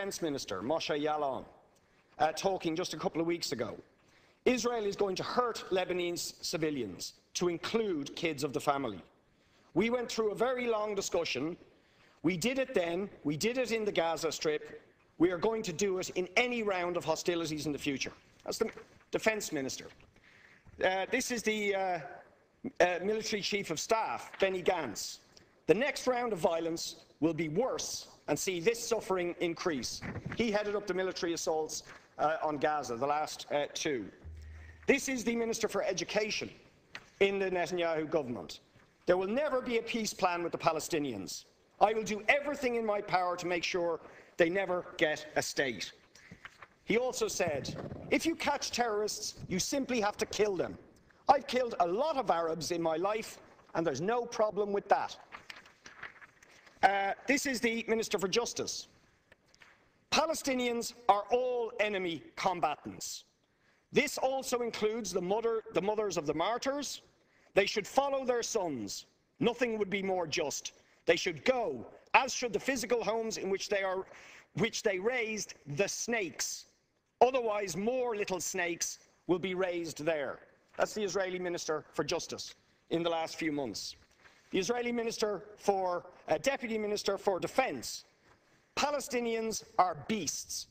Defense Minister, Moshe Yaalon, talking just a couple of weeks ago. Israel is going to hurt Lebanese civilians, to include kids of the family. We went through a very long discussion. We did it then. We did it in the Gaza Strip. We are going to do it in any round of hostilities in the future. That's the Defense Minister. This is the Military Chief of Staff, Benny Gantz. The next round of violence will be worse and see this suffering increase. He headed up the military assaults on Gaza, the last two. This is the Minister for Education in the Netanyahu government. There will never be a peace plan with the Palestinians. I will do everything in my power to make sure they never get a state. He also said, if you catch terrorists, you simply have to kill them. I've killed a lot of Arabs in my life, and there's no problem with that. This is the Minister for Justice. Palestinians are all enemy combatants. This also includes the mothers of the martyrs. They should follow their sons. Nothing would be more just. They should go, as should the physical homes in which they raised the snakes. Otherwise, more little snakes will be raised there. That's the Israeli Minister for Justice in the last few months. The Israeli Deputy Minister for Defense. Palestinians are beasts.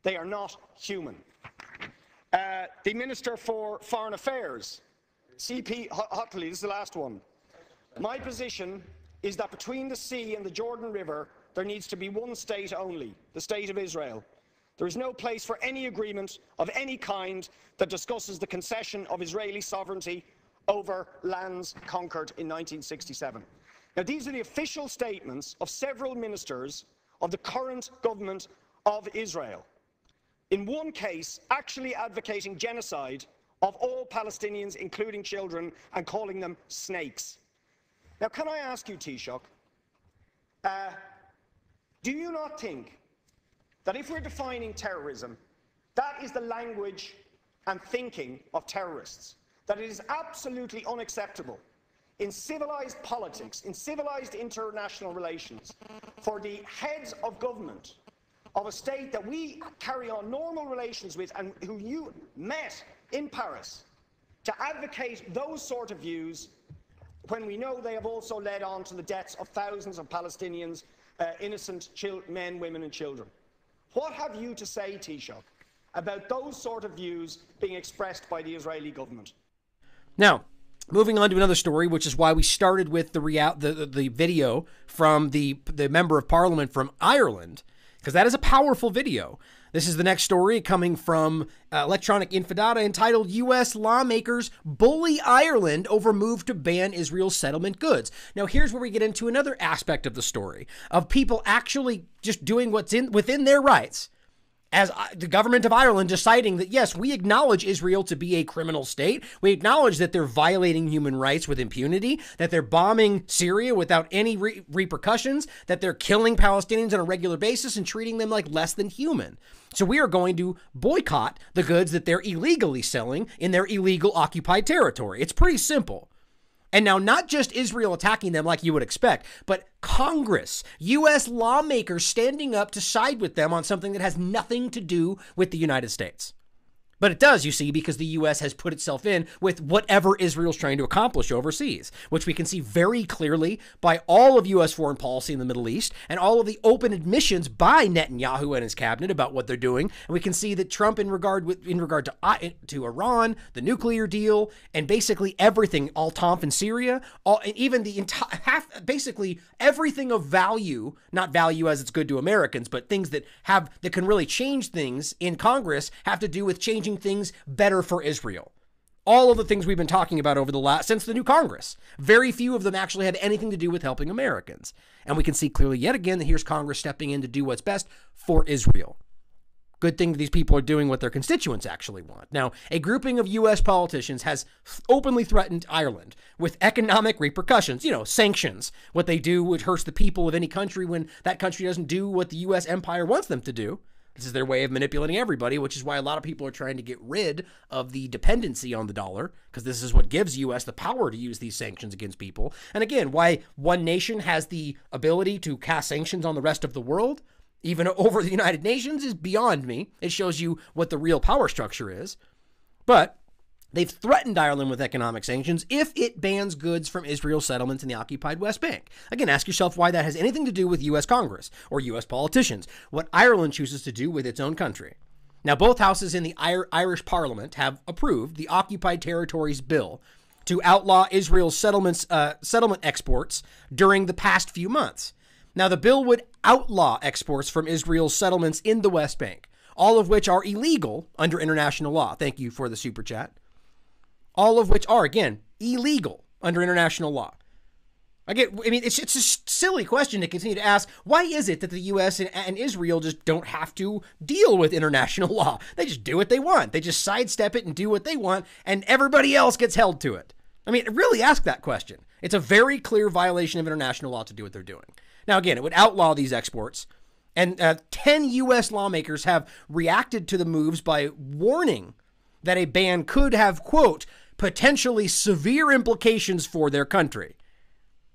They are not human. The Minister for Foreign Affairs, CP Hotley, this is the last one. My position is that between the sea and the Jordan River, there needs to be one state only, the State of Israel. There is no place for any agreement of any kind that discusses the concession of Israeli sovereignty over lands conquered in 1967. Now, these are the official statements of several ministers of the current government of Israel. In one case, actually advocating genocide of all Palestinians, including children, and calling them snakes. Now, can I ask you, Taoiseach, do you not think that if we're defining terrorism, that is the language and thinking of terrorists, that it is absolutely unacceptable in civilized politics, in civilized international relations, for the heads of government of a state that we carry on normal relations with and who you met in Paris to advocate those sort of views when we know they have also led on to the deaths of thousands of Palestinians, innocent men, women and children? What have you to say, Taoiseach, about those sort of views being expressed by the Israeli government? Now, moving on to another story, which is why we started with the video from the Member of Parliament from Ireland, because that is a powerful video. This is the next story coming from Electronic Infodata entitled U.S. Lawmakers Bully Ireland Over Move to Ban Israel's Settlement Goods. Now, here's where we get into another aspect of the story of people actually just doing what's within their rights. As the government of Ireland deciding that, yes, we acknowledge Israel to be a criminal state. We acknowledge that they're violating human rights with impunity, that they're bombing Syria without any repercussions, that they're killing Palestinians on a regular basis and treating them like less than human. So we are going to boycott the goods that they're illegally selling in their illegal occupied territory. It's pretty simple. And now not just Israel attacking them like you would expect, but Congress, U.S. lawmakers standing up to side with them on something that has nothing to do with the United States. But it does, you see, because the U.S. has put itself in with whatever Israel's trying to accomplish overseas, which we can see very clearly by all of U.S. foreign policy in the Middle East and all of the open admissions by Netanyahu and his cabinet about what they're doing. And we can see that Trump, in regard to Iran, the nuclear deal, and basically everything, Al-Tanf in Syria, and even the entire basically everything of value, not value as it's good to Americans, but things that can really change things in Congress have to do with changing things better for Israel. All of the things we've been talking about since the new Congress, very few of them actually had anything to do with helping Americans. And we can see clearly yet again that here's Congress stepping in to do what's best for Israel. Good thing that these people are doing what their constituents actually want. Now, a grouping of U.S. politicians has openly threatened Ireland with economic repercussions, sanctions. What they do, which hurts the people of any country when that country doesn't do what the U.S. empire wants them to do. This is their way of manipulating everybody, which is why a lot of people are trying to get rid of the dependency on the dollar, because this is what gives U.S. the power to use these sanctions against people. And again, why one nation has the ability to cast sanctions on the rest of the world, even over the United Nations, is beyond me. It shows you what the real power structure is. But they've threatened Ireland with economic sanctions if it bans goods from Israel settlements in the occupied West Bank. Again, ask yourself why that has anything to do with U.S. Congress or U.S. politicians, what Ireland chooses to do with its own country. Now, both houses in the Irish Parliament have approved the Occupied Territories Bill to outlaw Israel's settlement exports during the past few months. Now, the bill would outlaw exports from Israel's settlements in the West Bank, all of which are illegal under international law. Thank you for the super chat. All of which are, again, illegal under international law. Again, I mean, it's a silly question to continue to ask. Why is it that the U.S. and Israel just don't have to deal with international law? They just do what they want. They just sidestep it and do what they want, and everybody else gets held to it. I mean, really ask that question. It's a very clear violation of international law to do what they're doing. Now, again, it would outlaw these exports, and 10 U.S. lawmakers have reacted to the moves by warning that a ban could have, quote, potentially severe implications for their country.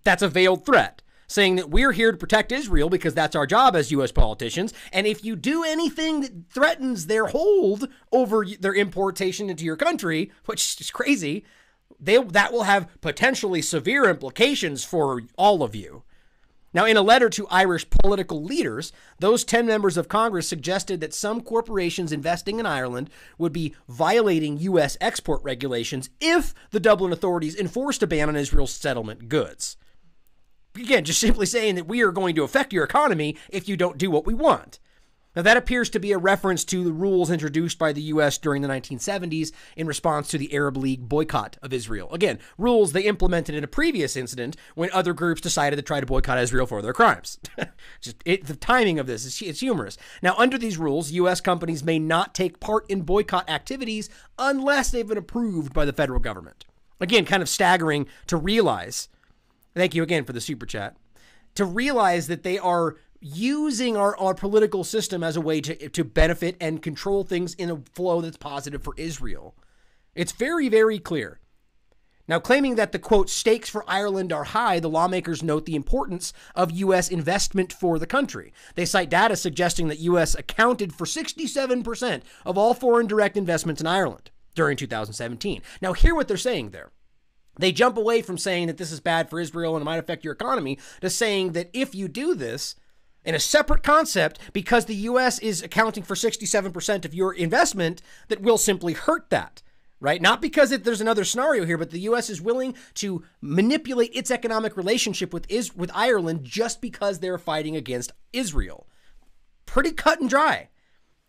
That's a veiled threat, saying that we're here to protect Israel because that's our job as U.S. politicians. And if you do anything that threatens their hold over their importation into your country, which is crazy, that will have potentially severe implications for all of you. Now, in a letter to Irish political leaders, those 10 members of Congress suggested that some corporations investing in Ireland would be violating U.S. export regulations if the Dublin authorities enforced a ban on Israel's settlement goods. Again, just simply saying that we are going to affect your economy if you don't do what we want. Now, that appears to be a reference to the rules introduced by the U.S. during the 1970s in response to the Arab League boycott of Israel. Again, rules they implemented in a previous incident when other groups decided to try to boycott Israel for their crimes. The timing of this is humorous. Now, under these rules, U.S. companies may not take part in boycott activities unless they've been approved by the federal government. Again, kind of staggering to realize. Thank you again for the super chat. To realize that they are using our political system as a way to benefit and control things in a flow that's positive for Israel. It's very, very clear. Now, claiming that the, quote, stakes for Ireland are high, the lawmakers note the importance of U.S. investment for the country. They cite data suggesting that U.S. accounted for 67% of all foreign direct investments in Ireland during 2017. Now, hear what they're saying there. They jump away from saying that this is bad for Israel and it might affect your economy to saying that if you do this in a separate concept, because the U.S. is accounting for 67% of your investment, that will simply hurt that, right? Not because there's another scenario here, but the U.S. is willing to manipulate its economic relationship with Ireland just because they're fighting against Israel. Pretty cut and dry.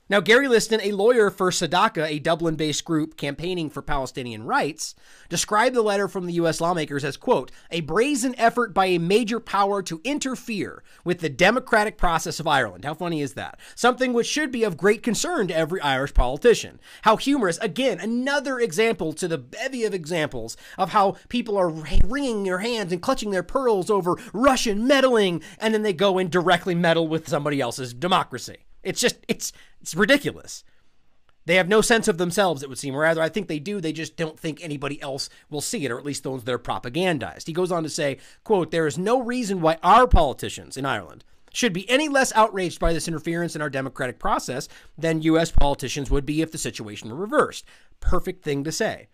Now, Gary Liston, a lawyer for Sadaka, a Dublin-based group campaigning for Palestinian rights, described the letter from the U.S. lawmakers as, quote, a brazen effort by a major power to interfere with the democratic process of Ireland. How funny is that? Something which should be of great concern to every Irish politician. How humorous. Again, another example to the bevy of examples of how people are wringing their hands and clutching their pearls over Russian meddling, and then they go and directly meddle with somebody else's democracy. It's just, it's ridiculous. They have no sense of themselves, it would seem. Or rather, I think they do. They just don't think anybody else will see it, or at least those that are propagandized. He goes on to say, quote, there is no reason why our politicians in Ireland should be any less outraged by this interference in our democratic process than U.S. politicians would be if the situation were reversed. Perfect thing to say.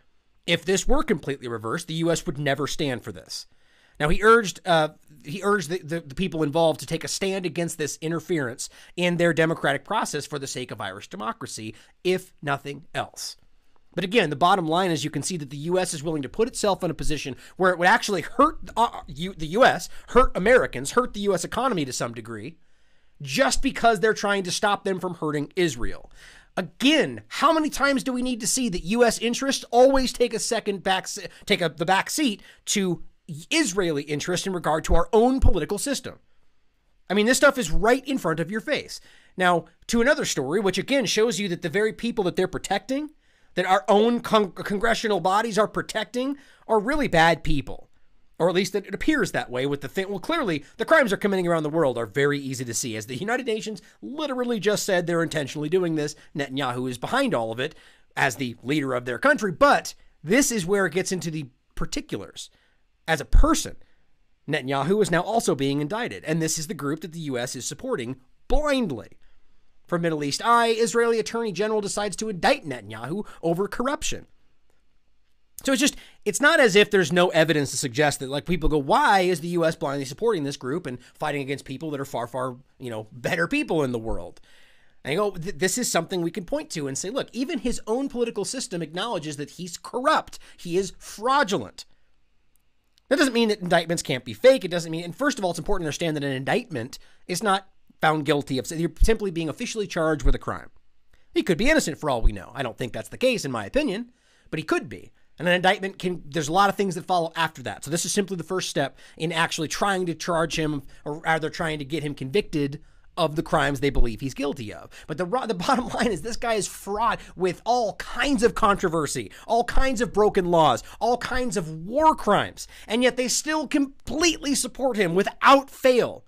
If this were completely reversed, the U.S. would never stand for this. Now, he urged the people involved to take a stand against this interference in their democratic process for the sake of Irish democracy, if nothing else. But again, the bottom line is you can see that the U.S. is willing to put itself in a position where it would actually hurt the U.S., hurt Americans, hurt the U.S. economy to some degree, just because they're trying to stop them from hurting Israel. Again, how many times do we need to see that U.S. interests always take the back seat to Israeli interest in regard to our own political system? I mean, this stuff is right in front of your face. Now, to another story, which again shows you that the very people that they're protecting, that our own congressional bodies are protecting, are really bad people. Or at least it appears that way with the thing. Well, clearly, the crimes they're committing around the world are very easy to see. As the United Nations literally just said they're intentionally doing this. Netanyahu is behind all of it as the leader of their country. But this is where it gets into the particulars. As a person, Netanyahu is now also being indicted, and this is the group that the U.S. is supporting blindly. From Middle East Eye, Israeli Attorney General decides to indict Netanyahu over corruption. So it's not as if there's no evidence to suggest that, like, people go, why is the U.S. blindly supporting this group and fighting against people that are far, far, better people in the world? And you go, this is something we can point to and say, look, even his own political system acknowledges that he's corrupt. He is fraudulent. That doesn't mean that indictments can't be fake. It doesn't mean, and first of all, it's important to understand that an indictment is not found guilty of, you're simply being officially charged with a crime. He could be innocent for all we know. I don't think that's the case in my opinion, but he could be. And an indictment there's a lot of things that follow after that. So this is simply the first step in actually trying to charge him, or rather trying to get him convicted of the crimes they believe he's guilty of. But the bottom line is this guy is fraud with all kinds of controversy, all kinds of broken laws, all kinds of war crimes, and yet they still completely support him without fail.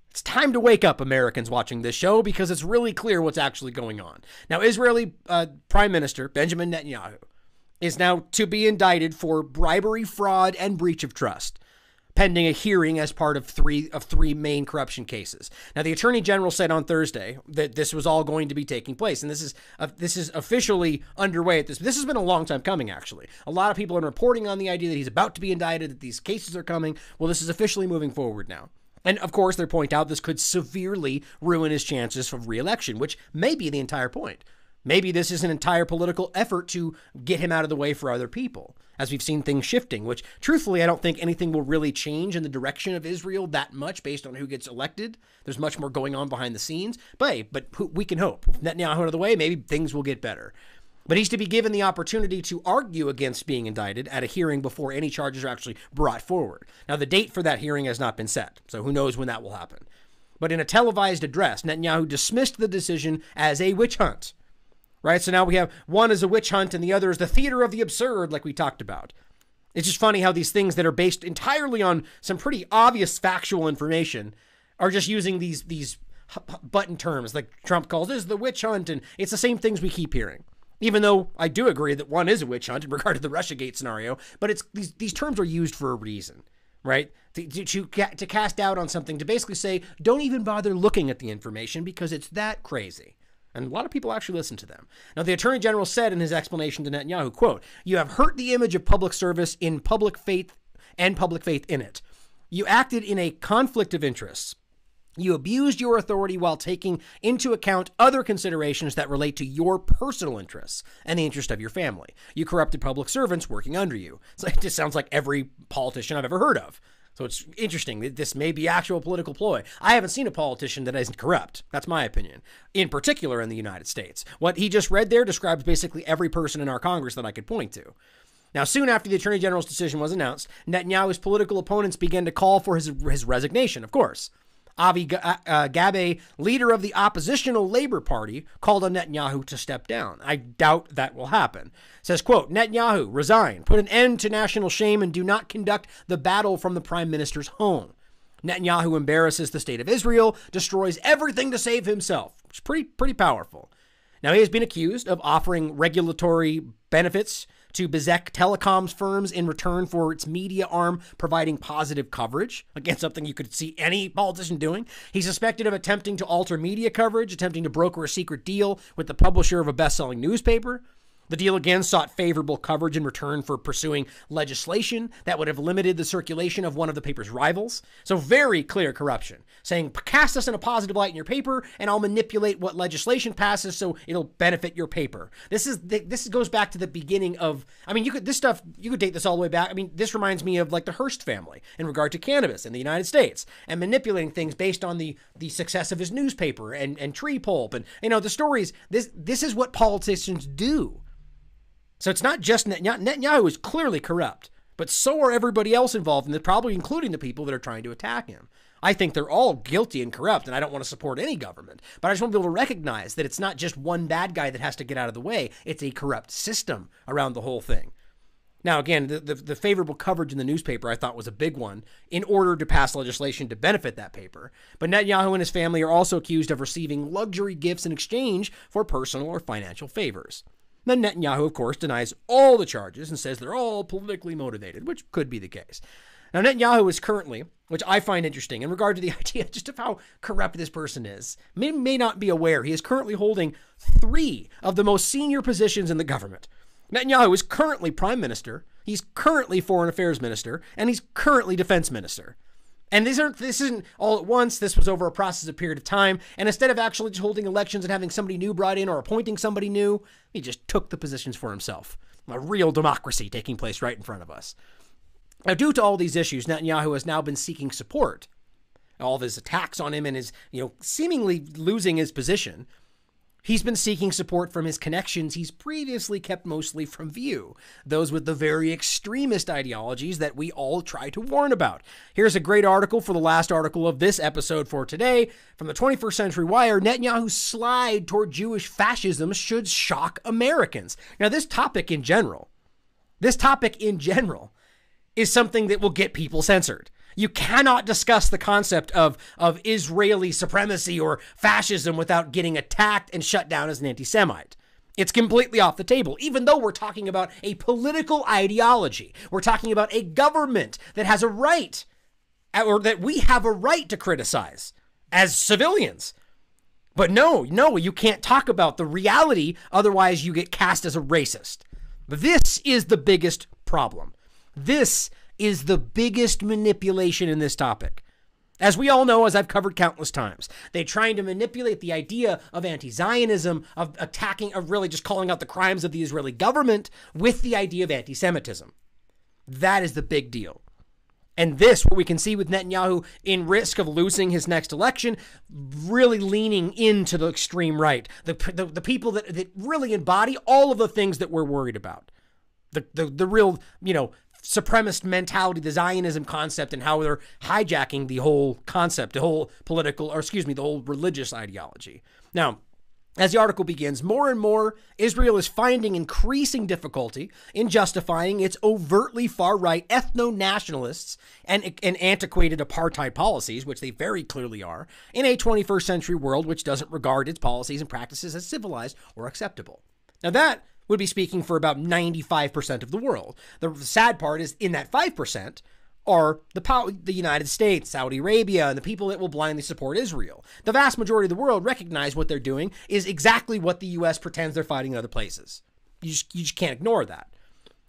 It's time to wake up, Americans watching this show, because it's really clear what's actually going on. Now, Israeli Prime Minister Benjamin Netanyahu is now to be indicted for bribery, fraud, and breach of trust, pending a hearing as part of three main corruption cases. Now, the Attorney General said on Thursday that this was all going to be taking place, and this is officially underway at this. This has been a long time coming, actually. A lot of people are reporting on the idea that he's about to be indicted, that these cases are coming. Well, this is officially moving forward now. And of course, they point out this could severely ruin his chances of re-election, which may be the entire point. Maybe this is an entire political effort to get him out of the way for other people, as we've seen things shifting, which truthfully, I don't think anything will really change in the direction of Israel that much based on who gets elected. There's much more going on behind the scenes, but we can hope. With Netanyahu out of the way, maybe things will get better. But he's to be given the opportunity to argue against being indicted at a hearing before any charges are actually brought forward. Now, the date for that hearing has not been set, so who knows when that will happen. But in a televised address, Netanyahu dismissed the decision as a witch hunt. Right? So now we have one is a witch hunt and the other is the theater of the absurd, like we talked about. It's just funny how these things that are based entirely on some pretty obvious factual information are just using these button terms, like Trump calls this the witch hunt, and it's the same things we keep hearing. Even though I do agree that one is a witch hunt in regard to the Russiagate scenario, but it's these terms are used for a reason, right? To cast doubt on something, to basically say, don't even bother looking at the information because it's that crazy. And a lot of people actually listen to them. Now, the Attorney General said in his explanation to Netanyahu, quote, "You have hurt the image of public service in public faith and public faith in it. You acted in a conflict of interests. You abused your authority while taking into account other considerations that relate to your personal interests and the interest of your family. You corrupted public servants working under you." It just sounds like every politician I've ever heard of. So it's interesting that this may be actual political ploy. I haven't seen a politician that isn't corrupt. That's my opinion, in particular in the United States. What he just read there describes basically every person in our Congress that I could point to. Now, soon after the Attorney General's decision was announced, Netanyahu's political opponents began to call for his resignation, of course. Avi Gabe, leader of the oppositional Labor Party, called on Netanyahu to step down. I doubt that will happen. Says, quote, "Netanyahu, resign, put an end to national shame, and do not conduct the battle from the prime minister's home. Netanyahu embarrasses the state of Israel, destroys everything to save himself," which is pretty powerful. Now, he has been accused of offering regulatory benefits to Bezek telecoms firms in return for its media arm providing positive coverage. Again, something you could see any politician doing. He's suspected of attempting to alter media coverage, attempting to broker a secret deal with the publisher of a best-selling newspaper. The deal again sought favorable coverage in return for pursuing legislation that would have limited the circulation of one of the paper's rivals. So very clear corruption, saying cast us in a positive light in your paper and I'll manipulate what legislation passes so it'll benefit your paper. This goes back to the beginning of, you could date this all the way back. This reminds me of like the Hearst family in regard to cannabis in the United States and manipulating things based on the success of his newspaper and tree pulp and the stories. This is what politicians do. So it's not just Netanyahu. Netanyahu is clearly corrupt, but so are everybody else involved, and probably including the people that are trying to attack him. I think they're all guilty and corrupt, and I don't want to support any government. But I just want to be able to recognize that it's not just one bad guy that has to get out of the way. It's a corrupt system around the whole thing. Now, again, the favorable coverage in the newspaper I thought was a big one in order to pass legislation to benefit that paper. But Netanyahu and his family are also accused of receiving luxury gifts in exchange for personal or financial favors. Then Netanyahu, of course, denies all the charges and says they're all politically motivated, which could be the case. Now, Netanyahu is currently, which I find interesting in regard to the idea just of how corrupt this person is, may not be aware he is currently holding 3 of the most senior positions in the government. Netanyahu is currently prime minister, he's currently foreign affairs minister, and he's currently defense minister. And this isn't all at once. This was over a process of period of time. And instead of actually just holding elections and having somebody new brought in or appointing somebody new, he just took the positions for himself. A real democracy taking place right in front of us. Now, due to all these issues, Netanyahu has now been seeking support. All of his attacks on him and his, seemingly losing his position. He's been seeking support from his connections he's previously kept mostly from view, those with the very extremist ideologies that we all try to warn about. Here's a great article for the last article of this episode for today from the 21st Century Wire. Netanyahu's slide toward Jewish fascism should shock Americans. Now, this topic in general is something that will get people censored. You cannot discuss the concept of Israeli supremacy or fascism without getting attacked and shut down as an anti-Semite. It's completely off the table, even though we're talking about a political ideology. We're talking about a government that has a right, or that we have a right to criticize as civilians. But no, you can't talk about the reality, otherwise you get cast as a racist. This is the biggest problem. This is the biggest manipulation in this topic. As we all know, as I've covered countless times, they're trying to manipulate the idea of anti-Zionism, of attacking, of really just calling out the crimes of the Israeli government with the idea of anti-Semitism. That is the big deal. And this, what we can see with Netanyahu in risk of losing his next election, really leaning into the extreme right, the people that really embody all of the things that we're worried about. The real, supremacist mentality, the Zionism concept, and how they're hijacking the whole concept, the whole the whole religious ideology. Now, as the article begins, more and more, Israel is finding increasing difficulty in justifying its overtly far-right ethno-nationalists and antiquated apartheid policies, which they very clearly are, in a 21st century world which doesn't regard its policies and practices as civilized or acceptable. Now that would be speaking for about 95% of the world. The sad part is in that 5% are the United States, Saudi Arabia, and the people that will blindly support Israel. The vast majority of the world recognize what they're doing is exactly what the U.S. pretends they're fighting in other places. You just can't ignore that.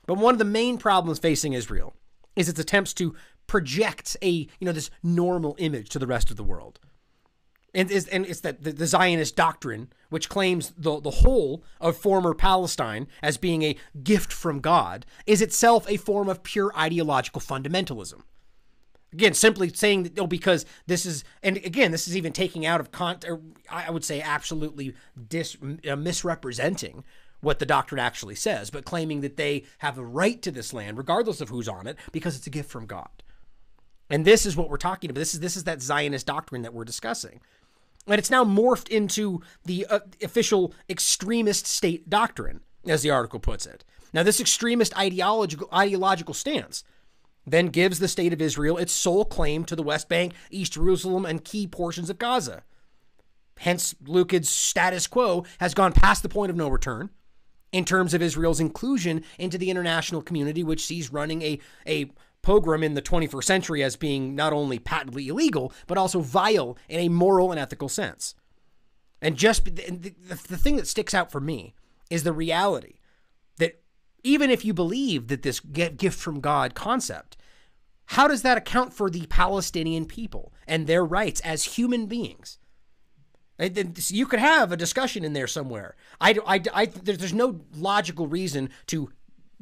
But one of the main problems facing Israel is its attempts to project this normal image to the rest of the world. And it's that the Zionist doctrine, which claims the whole of former Palestine as being a gift from God, is itself a form of pure ideological fundamentalism. Again, simply saying that, because this is even taking out of context, I would say absolutely misrepresenting what the doctrine actually says, but claiming that they have a right to this land, regardless of who's on it, because it's a gift from God. And this is what we're talking about. This is that Zionist doctrine that we're discussing. And it's now morphed into the official extremist state doctrine, as the article puts it. Now, this extremist ideological stance then gives the state of Israel its sole claim to the West Bank, East Jerusalem, and key portions of Gaza. Hence, Lukid's status quo has gone past the point of no return in terms of Israel's inclusion into the international community, which sees running a pogrom in the 21st century as being not only patently illegal, but also vile in a moral and ethical sense. And just the thing that sticks out for me is the reality that even if you believe that this gift from God concept, how does that account for the Palestinian people and their rights as human beings? You could have a discussion in there somewhere. There's no logical reason to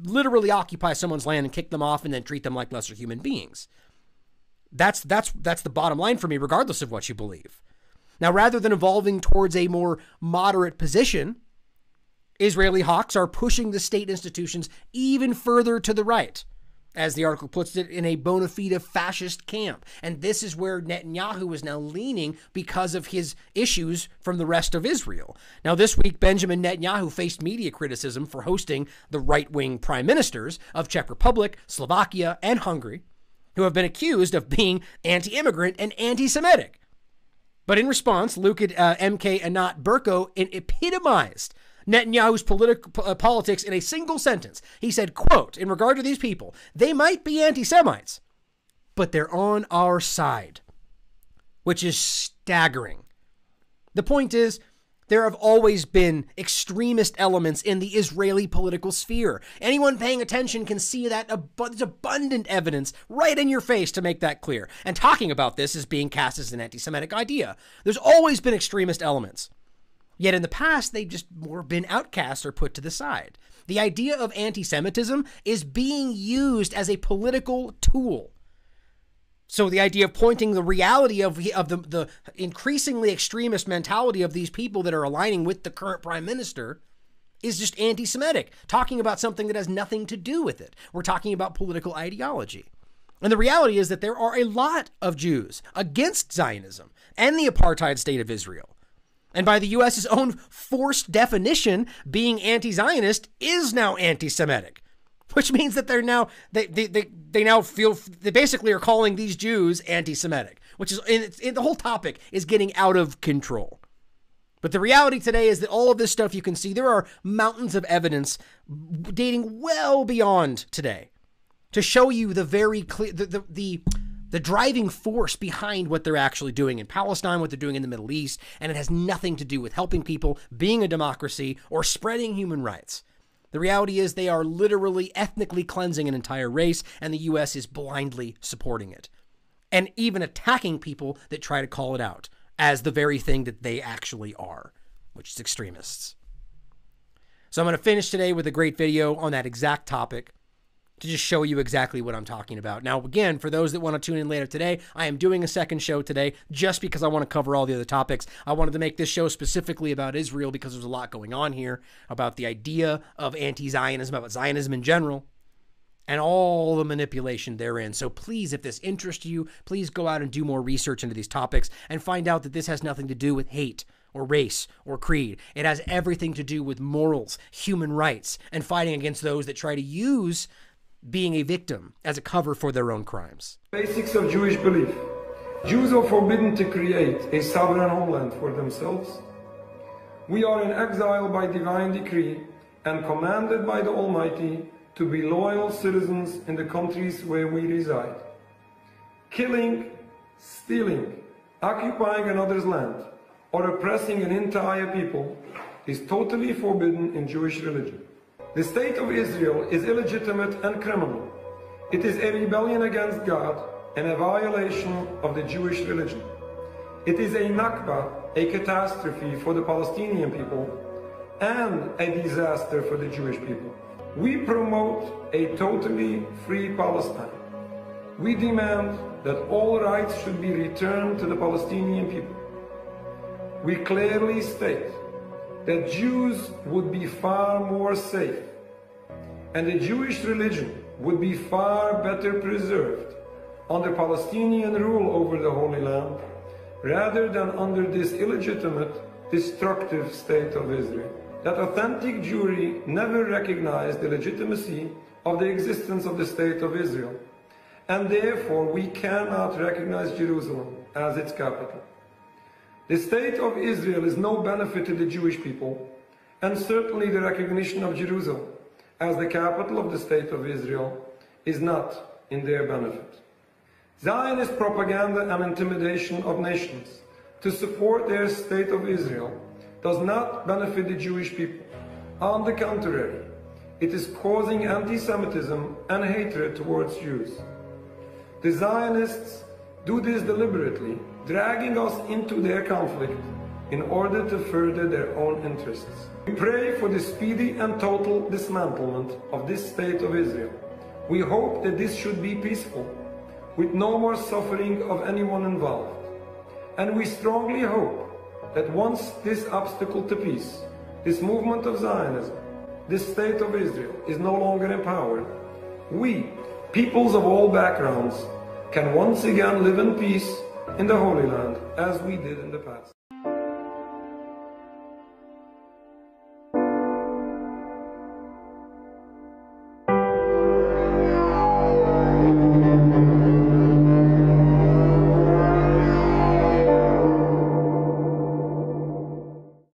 literally occupy someone's land and kick them off and then treat them like lesser human beings. That's the bottom line for me, regardless of what you believe. Now, rather than evolving towards a more moderate position, Israeli hawks are pushing the state institutions even further to the right, as the article puts it, in a bona fide fascist camp. And this is where Netanyahu is now leaning because of his issues from the rest of Israel. Now, this week, Benjamin Netanyahu faced media criticism for hosting the right-wing prime ministers of Czech Republic, Slovakia, and Hungary, who have been accused of being anti-immigrant and anti-Semitic. But in response, Lukid MK Anat Berko epitomized Netanyahu's politics in a single sentence. He said, quote, in regard to these people, they might be anti-Semites, but they're on our side, which is staggering. The point is, there have always been extremist elements in the Israeli political sphere. Anyone paying attention can see that there's abundant evidence right in your face to make that clear. And talking about this is being cast as an anti-Semitic idea. There's always been extremist elements. Yet in the past, they've just more been outcast or put to the side. The idea of anti-Semitism is being used as a political tool. So the idea of pointing the reality of the increasingly extremist mentality of these people that are aligning with the current prime minister is just anti-Semitic, talking about something that has nothing to do with it. We're talking about political ideology. And the reality is that there are a lot of Jews against Zionism and the apartheid state of Israel. And by the U.S.'s own forced definition, being anti-Zionist is now anti-Semitic. Which means that they're now they now feel they basically are calling these Jews anti-Semitic, which is the whole topic is getting out of control. But the reality today is that all of this stuff you can see, there are mountains of evidence dating well beyond today to show you the very clear the driving force behind what they're actually doing in Palestine, what they're doing in the Middle East, and it has nothing to do with helping people, being a democracy, or spreading human rights. The reality is they are literally ethnically cleansing an entire race, and the U.S. is blindly supporting it. And even attacking people that try to call it out as the very thing that they actually are, which is extremists. So I'm going to finish today with a great video on that exact topic to just show you exactly what I'm talking about. Now, again, for those that want to tune in later today, I am doing a second show today just because I want to cover all the other topics. I wanted to make this show specifically about Israel because there's a lot going on here about the idea of anti-Zionism, about Zionism in general, and all the manipulation therein. So please, if this interests you, please go out and do more research into these topics and find out that this has nothing to do with hate or race or creed. It has everything to do with morals, human rights, and fighting against those that try to use being a victim as a cover for their own crimes. Basics of Jewish belief. Jews are forbidden to create a sovereign homeland for themselves. We are in exile by divine decree and commanded by the Almighty to be loyal citizens in the countries where we reside. Killing, stealing, occupying another's land, or oppressing an entire people is totally forbidden in Jewish religion. The state of Israel is illegitimate and criminal. It is a rebellion against God and a violation of the Jewish religion. It is a Nakba, a catastrophe for the Palestinian people, and a disaster for the Jewish people. We promote a totally free Palestine. We demand that all rights should be returned to the Palestinian people. We clearly state that Jews would be far more safe and the Jewish religion would be far better preserved under Palestinian rule over the Holy Land rather than under this illegitimate, destructive state of Israel. That authentic Jewry never recognized the legitimacy of the existence of the state of Israel, and therefore we cannot recognize Jerusalem as its capital. The state of Israel is no benefit to the Jewish people, and certainly the recognition of Jerusalem as the capital of the state of Israel is not in their benefit. Zionist propaganda and intimidation of nations to support their state of Israel does not benefit the Jewish people. On the contrary, it is causing anti-Semitism and hatred towards Jews. The Zionists do this deliberately, dragging us into their conflict in order to further their own interests. We pray for the speedy and total dismantlement of this state of Israel. We hope that this should be peaceful, with no more suffering of anyone involved. And we strongly hope that once this obstacle to peace, this movement of Zionism, this state of Israel is no longer empowered, we, peoples of all backgrounds, can once again live in peace in the Holy Land as we did in the past.